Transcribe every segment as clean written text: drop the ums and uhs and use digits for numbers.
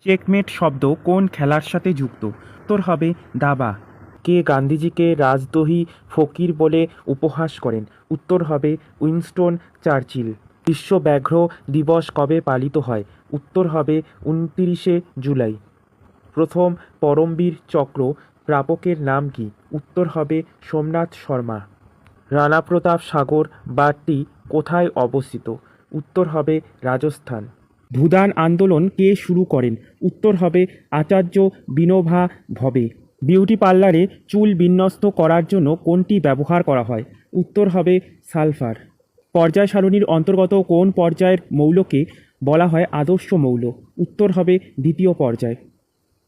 Checkmate শব্দ কোন খেলার সাথে যুক্ত? উত্তর হবে দাবা। কে গান্ধীজিকে রাজদ্রোহী ফকির বলে উপহাস করেন? উত্তর হবে উইনস্টন চার্চিল। বিশ্ব ব্যাঘ্র দিবস কবে পালিত হয়? উত্তর হবে 29শে জুলাই। প্রথম পরমবীর চক্র প্রাপকের নাম কি? উত্তর হবে সোমনাথ শর্মা। রাণা প্রতাপ সাগর বাঁধটি কোথায় অবস্থিত? উত্তর হবে রাজস্থান। ভূদান আন্দোলন কে শুরু করেন? উত্তর হবে আচার্য বিনোভা ভবে। বিউটি পার্লারে চুল বিন্যস্ত করার জন্য কোনটি ব্যবহার করা হয়? উত্তর হবে সালফার। পর্যায় সারণীর অন্তর্গত কোন পর্যায়ের মৌলকে বলা হয় আদর্শ মৌল? উত্তর হবে দ্বিতীয় পর্যায়।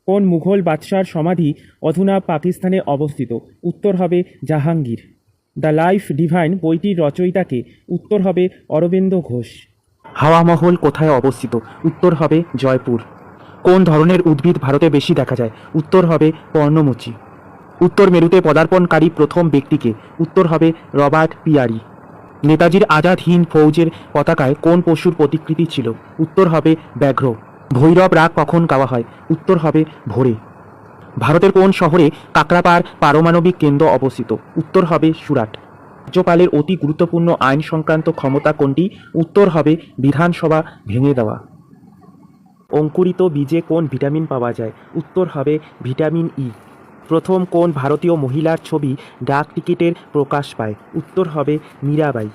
কোন মুঘল বাদশার সমাধি অধুনা পাকিস্তানে অবস্থিত? উত্তর হবে জাহাঙ্গীর। দ্য লাইফ ডিভাইন বইটির রচয়িতাকে? উত্তর হবে অরবিন্দ ঘোষ। হাওয়া মহল কোথায় অবস্থিত? উত্তর হবে জয়পুর। কোন ধরনের উদ্ভিদ ভারতে বেশি দেখা যায়? উত্তর হবে পর্ণমোচী। উত্তর মেরুতে পদার্পণকারী প্রথম ব্যক্তিকে? উত্তর হবে রবার্ট পিয়ারি। নেতাজির আজাদ হিন্দ ফৌজের পতাকায় কোন পশুর প্রতিকৃতি ছিল? উত্তর হবে ব্যাঘ্র। ভৈরব রাগ কখন গাওয়া হয়? উত্তর হবে ভোরে। ভারতের কোন শহরে কাকরাপাড় পারমাণবিক কেন্দ্র অবস্থিত? উত্তর হবে সুরাট। রাজ্যপালের অতি গুরুত্বপূর্ণ আইন সংক্রান্ত ক্ষমতা কোনটি? উত্তর হবে বিধানসভা ভেঙে দেওয়া। অঙ্কুরিত বীজে কোন ভিটামিন পাওয়া যায়? উত্তর হবে ভিটামিন ই। প্রথম কোন ভারতীয় মহিলার ছবি ডাক টিকিটের প্রকাশ পায়? উত্তর হবে মীরাবাই।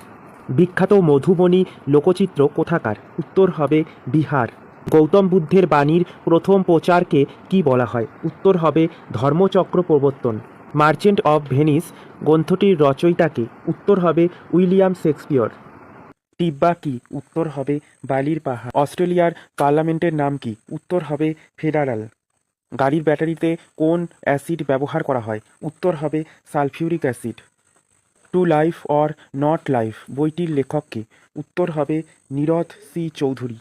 বিখ্যাত মধুবনী লোকচিত্র কোথাকার? উত্তর হবে বিহার। গৌতম বুদ্ধের বাণীর প্রথম প্রচারকে কি বলা হয়? উত্তর হবে ধর্মচক্র প্রবর্তন। মার্চেন্ট অফ ভেনিস গ্রন্থটির রচয়িতাকে? উত্তর হবে উইলিয়াম শেক্সপিয়র। টিব্বা কি? উত্তর হবে বালির পাহাড়। অস্ট্রেলিয়ার পার্লামেন্টের নাম কি? উত্তর হবে ফেডারাল। গাড়ির ব্যাটারিতে কোন অ্যাসিড ব্যবহার করা হয়? উত্তর হবে sulphuric acid. To life or not life বইটির লেখক কে? উত্তর হবে নীরদ সি চৌধুরী।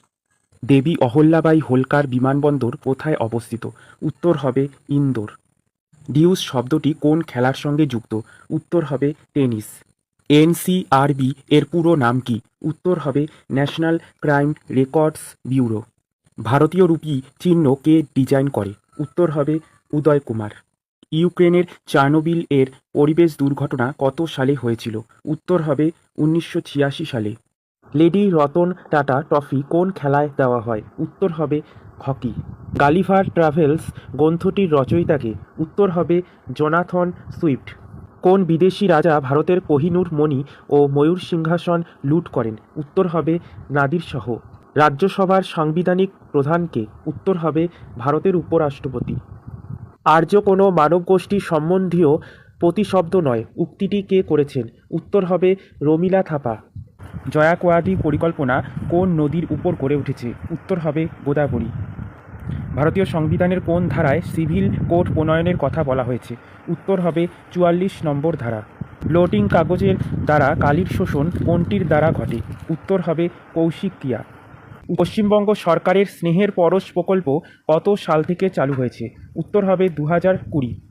দেবী অহল্যাবাই হোলকার বিমানবন্দর কোথায় অবস্থিত? উত্তর হবে ইন্দোর। ডিউস শব্দটি কোন খেলার সঙ্গে যুক্ত? উত্তর হবে টেনিস। এনসিআরবি এর পুরো নাম কি? উত্তর হবে ন্যাশনাল ক্রাইম রেকর্ডস ব্যুরো। ভারতীয় রুপি চিহ্ন কে ডিজাইন করে? উত্তর হবে উদয় কুমার। ইউক্রেনের চার্নোবিল এর পরিবেশ দুর্ঘটনা কত সালে হয়েছিল? উত্তর হবে 1986 সালে। লেডি রতন টাটা ট্রফি কোন খেলায় দেওয়া হয়? উত্তর হবে হকি। গালিভার ট্রাভেলস গ্রন্থটির রচয়িতাকে? উত্তর হবে জোনাথন সুইফট। কোন বিদেশি রাজা ভারতের কোহিনূর মণি ও ময়ূর সিংহাসন লুট করেন? উত্তর হবে নাদির শাহ। রাজ্যসভার সাংবিধানিক প্রধানকে? উত্তর হবে ভারতের উপরাষ্ট্রপতি। আর্য কোনো মানবগোষ্ঠী সম্বন্ধীয় প্রতিশব্দ নয় উক্তিটি কে করেছেন? উত্তর হবে রমিলা থাপা। জয়াকোয়াদি পরিকল্পনা কোন নদীর উপর গড়ে উঠেছে? উত্তর হবে গোদাবরী। ভারতীয় সংবিধানের কোন ধারায় সিভিল কোড প্রণয়নের কথা বলা হয়েছে? উত্তর হবে 44 নম্বর ধারা। ব্লোটিং কাগজের দ্বারা কালির শোষণ কোনটির দ্বারা ঘটে? উত্তর হবে কৌশিক ক্রিয়া। পশ্চিমবঙ্গ সরকারের স্নেহের পরশ প্রকল্প কত সাল থেকে চালু হয়েছে? উত্তর হবে 2020।